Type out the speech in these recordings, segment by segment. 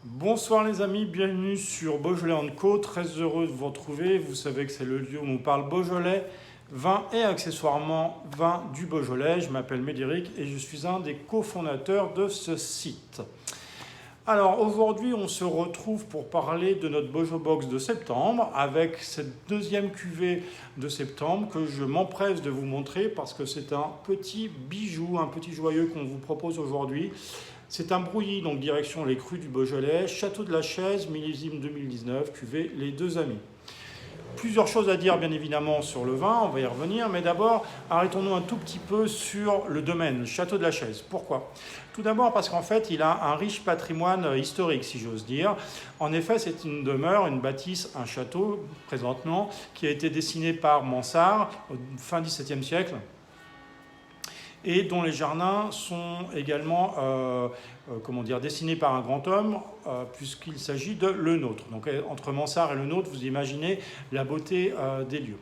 Bonsoir les amis, bienvenue sur Beaujolais & Co. Très heureux de vous retrouver. Vous savez que c'est le lieu où on parle Beaujolais, vin et accessoirement vin du Beaujolais. Je m'appelle Médéric et je suis un des cofondateurs de ce site. Alors aujourd'hui, on se retrouve pour parler de notre Beaujolais Box de septembre avec cette deuxième cuvée de septembre que je m'empresse de vous montrer parce que c'est un petit bijou, un petit joyeux qu'on vous propose aujourd'hui. C'est un brouillis, donc direction les crus du Beaujolais, Château de la Chaise, millésime 2019, cuvée Les Deux Amis. Plusieurs choses à dire bien évidemment sur le vin, on va y revenir, mais d'abord arrêtons-nous un tout petit peu sur le domaine, le Château de la Chaise. Pourquoi ? Tout d'abord parce qu'en fait il a un riche patrimoine historique si j'ose dire. En effet c'est une demeure, une bâtisse, un château présentement qui a été dessiné par Mansart au fin XVIIe siècle et dont les jardins sont également dessinés par un grand homme, puisqu'il s'agit de Le Nôtre. Donc entre Mansart et Le Nôtre, vous imaginez la beauté des lieux.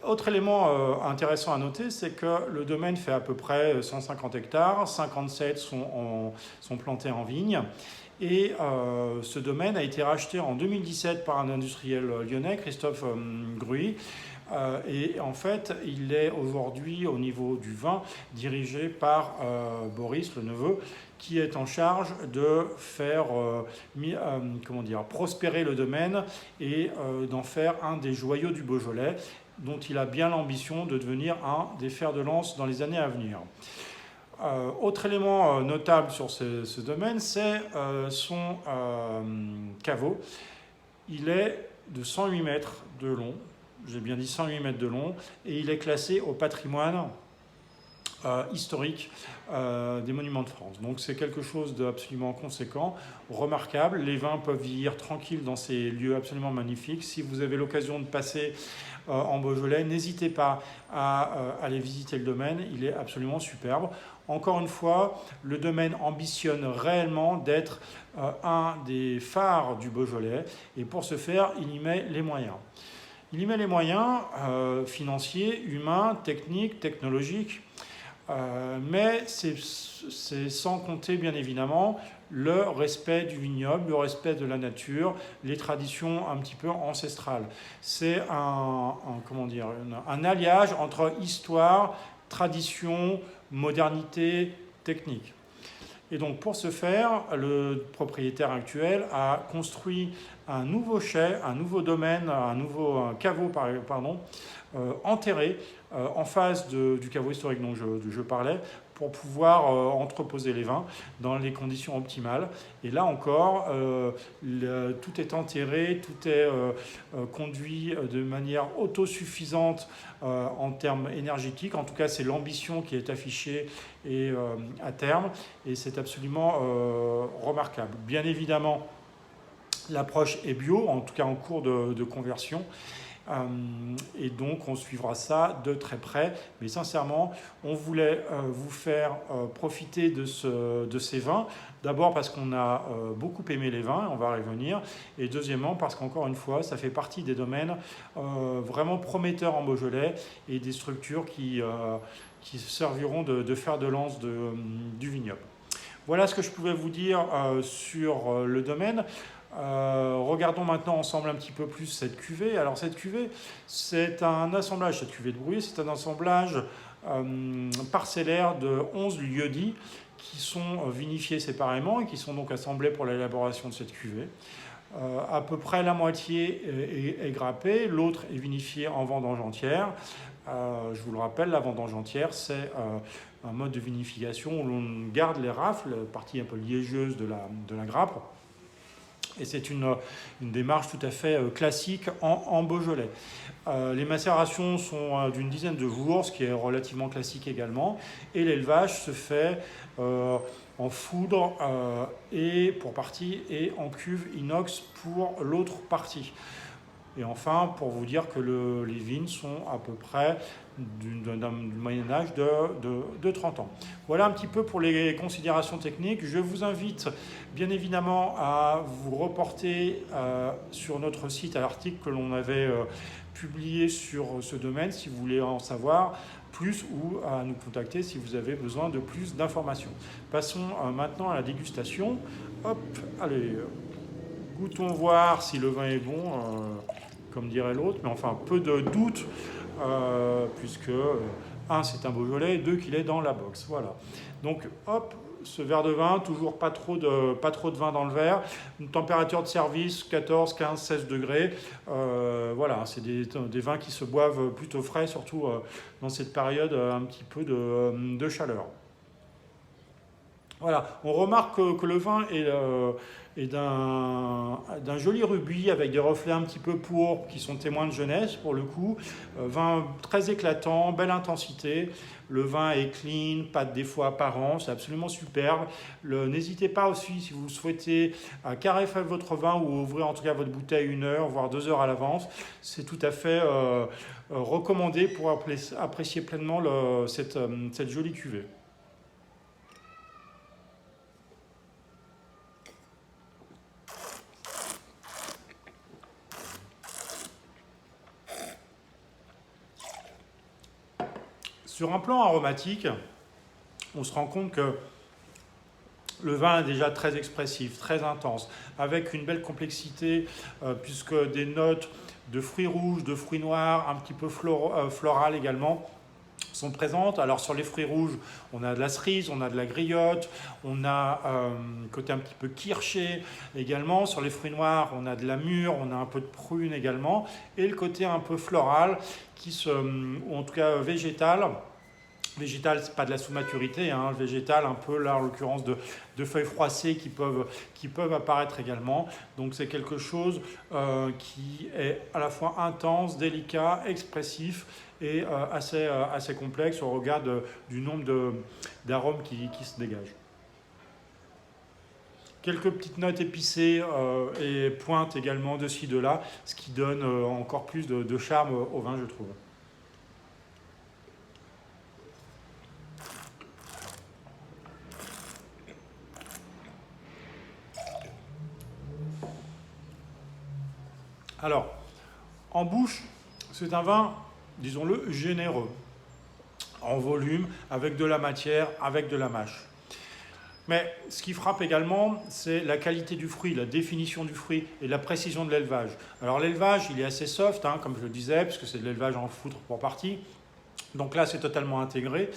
Autre élément intéressant à noter, c'est que le domaine fait à peu près 150 hectares, 57 sont plantés en vigne. Et ce domaine a été racheté en 2017 par un industriel lyonnais, Christophe Gruy. Et en fait, il est aujourd'hui, au niveau du vin, dirigé par Boris, le neveu, qui est en charge de faire prospérer le domaine et d'en faire un des joyaux du Beaujolais, dont il a bien l'ambition de devenir un des fers de lance dans les années à venir. Autre élément notable sur ce domaine, c'est son caveau. Il est de 108 mètres de long, j'ai bien dit 108 mètres de long, et il est classé au patrimoine historique des monuments de France. Donc c'est quelque chose d'absolument conséquent, remarquable. Les vins peuvent vieillir tranquilles dans ces lieux absolument magnifiques. Si vous avez l'occasion de passer en Beaujolais, n'hésitez pas à aller visiter le domaine, il est absolument superbe. Encore une fois, le domaine ambitionne réellement d'être un des phares du Beaujolais, et pour ce faire, il y met les moyens. Il y met les moyens financiers, humains, techniques, technologiques, mais c'est sans compter bien évidemment le respect du vignoble, le respect de la nature, les traditions un petit peu ancestrales. C'est un alliage entre histoire, tradition, modernité, technique. Et donc pour ce faire, le propriétaire actuel a construit un nouveau chai, un nouveau domaine, un nouveau caveau enterré en face du caveau historique dont je parlais, pour pouvoir entreposer les vins dans les conditions optimales. Et là encore, tout est enterré, tout est conduit de manière autosuffisante en termes énergétiques. En tout cas, c'est l'ambition qui est affichée à terme, et c'est absolument remarquable. Bien évidemment, l'approche est bio, en tout cas en cours de conversion. Et donc on suivra ça de très près, mais sincèrement on voulait vous faire profiter de ces vins, d'abord parce qu'on a beaucoup aimé les vins, on va y revenir, et deuxièmement parce qu'encore une fois ça fait partie des domaines vraiment prometteurs en Beaujolais et des structures qui serviront de fer de lance du vignoble. Voilà ce que je pouvais vous dire sur le domaine. Regardons maintenant ensemble un petit peu plus cette cuvée. Alors cette cuvée, c'est un assemblage, cette cuvée de brouillis, c'est un assemblage parcellaire de 11 lieux-dits qui sont vinifiés séparément et qui sont donc assemblés pour l'élaboration de cette cuvée. À peu près la moitié est grappée, l'autre est vinifiée en vendange entière. Je vous le rappelle, la vendange entière, c'est un mode de vinification où l'on garde les rafles, la partie un peu liégeuse de la grappe. Et c'est une démarche tout à fait classique en Beaujolais. Les macérations sont d'une dizaine de jours, ce qui est relativement classique également. Et l'élevage se fait en foudre pour partie et en cuve inox pour l'autre partie. Et enfin, pour vous dire que les vignes sont à peu près d'un moyen-âge de 30 ans. Voilà un petit peu pour les considérations techniques. Je vous invite bien évidemment à vous reporter sur notre site à l'article que l'on avait publié sur ce domaine si vous voulez en savoir plus, ou à nous contacter si vous avez besoin de plus d'informations. Passons maintenant à la dégustation hop, allez, goûtons voir si le vin est bon, comme dirait l'autre, mais enfin, peu de doute, puisque, un, c'est un Beaujolais, deux, qu'il est dans la box, voilà. Donc, hop, ce verre de vin, toujours pas trop de vin dans le verre, une température de service 14, 15, 16 degrés. Voilà, c'est des vins qui se boivent plutôt frais, surtout dans cette période un petit peu de chaleur. Voilà, on remarque que le vin est d'un joli rubis avec des reflets un petit peu pourpres qui sont témoins de jeunesse pour le coup. Vin très éclatant, belle intensité. Le vin est clean, pas de défauts apparents, c'est absolument superbe. N'hésitez pas aussi, si vous souhaitez, à caraffer votre vin ou ouvrir en tout cas votre bouteille 1 heure, voire 2 heures à l'avance. C'est tout à fait recommandé pour apprécier pleinement cette jolie cuvée. Sur un plan aromatique, on se rend compte que le vin est déjà très expressif, très intense, avec une belle complexité, puisque des notes de fruits rouges, de fruits noirs, un petit peu florales également, sont présentes. Alors sur les fruits rouges, on a de la cerise, on a de la griotte, on a côté un petit peu kirché également. Sur les fruits noirs, on a de la mûre, on a un peu de prune également. Et le côté un peu floral, ou en tout cas végétal. Végétal, c'est pas de la sous-maturité, hein, végétal un peu là en l'occurrence de feuilles froissées qui peuvent apparaître également. Donc c'est quelque chose qui est à la fois intense, délicat, expressif et assez complexe au regard du nombre d'arômes qui se dégagent. Quelques petites notes épicées et pointes également de ci, de là, ce qui donne encore plus de charme au vin, je trouve. Alors, en bouche, c'est un vin, disons-le, généreux, en volume, avec de la matière, avec de la mâche. Mais ce qui frappe également, c'est la qualité du fruit, la définition du fruit et la précision de l'élevage. Alors l'élevage, il est assez soft, hein, comme je le disais, puisque c'est de l'élevage en foutre pour partie. Donc là, c'est totalement intégré,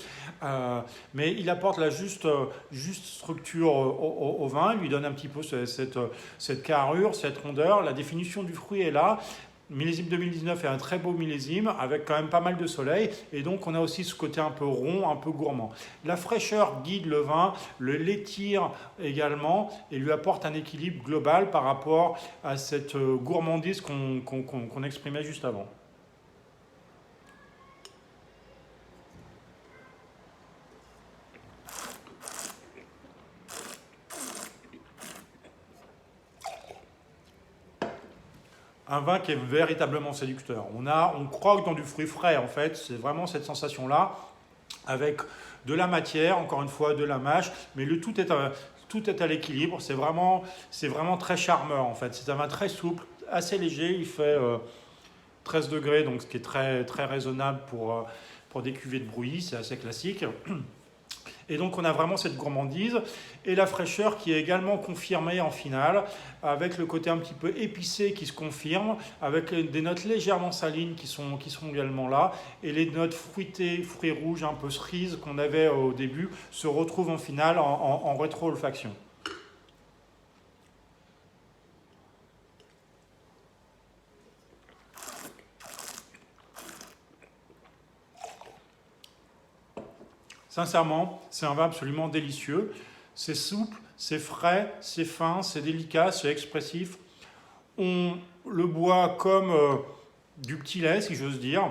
mais il apporte la juste structure au vin, il lui donne un petit peu cette carrure, cette rondeur. La définition du fruit est là. Millésime 2019 est un très beau millésime avec quand même pas mal de soleil et donc on a aussi ce côté un peu rond, un peu gourmand. La fraîcheur guide le vin, l'étire également et lui apporte un équilibre global par rapport à cette gourmandise qu'on exprimait juste avant. Un vin qui est véritablement séducteur. On croque dans du fruit frais en fait, c'est vraiment cette sensation-là, avec de la matière, encore une fois, de la mâche, mais tout est à l'équilibre, c'est vraiment très charmeur en fait. C'est un vin très souple, assez léger, il fait 13 degrés, donc ce qui est très, très raisonnable pour des cuvées de brouillis, c'est assez classique. Et donc on a vraiment cette gourmandise et la fraîcheur qui est également confirmée en finale avec le côté un petit peu épicé qui se confirme, avec des notes légèrement salines qui sont également là et les notes fruitées, fruits rouges, un peu cerises qu'on avait au début se retrouvent en finale en rétro-olfaction. Sincèrement, c'est un vin absolument délicieux. C'est souple, c'est frais, c'est fin, c'est délicat, c'est expressif. On le boit comme du petit lait, si j'ose dire.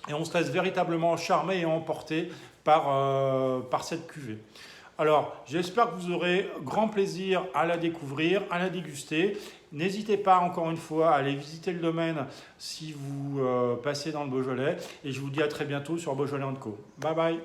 Et on se laisse véritablement charmer et emporter par cette cuvée. Alors, j'espère que vous aurez grand plaisir à la découvrir, à la déguster. N'hésitez pas, encore une fois, à aller visiter le domaine si vous passez dans le Beaujolais. Et je vous dis à très bientôt sur Beaujolais & Co. Bye bye.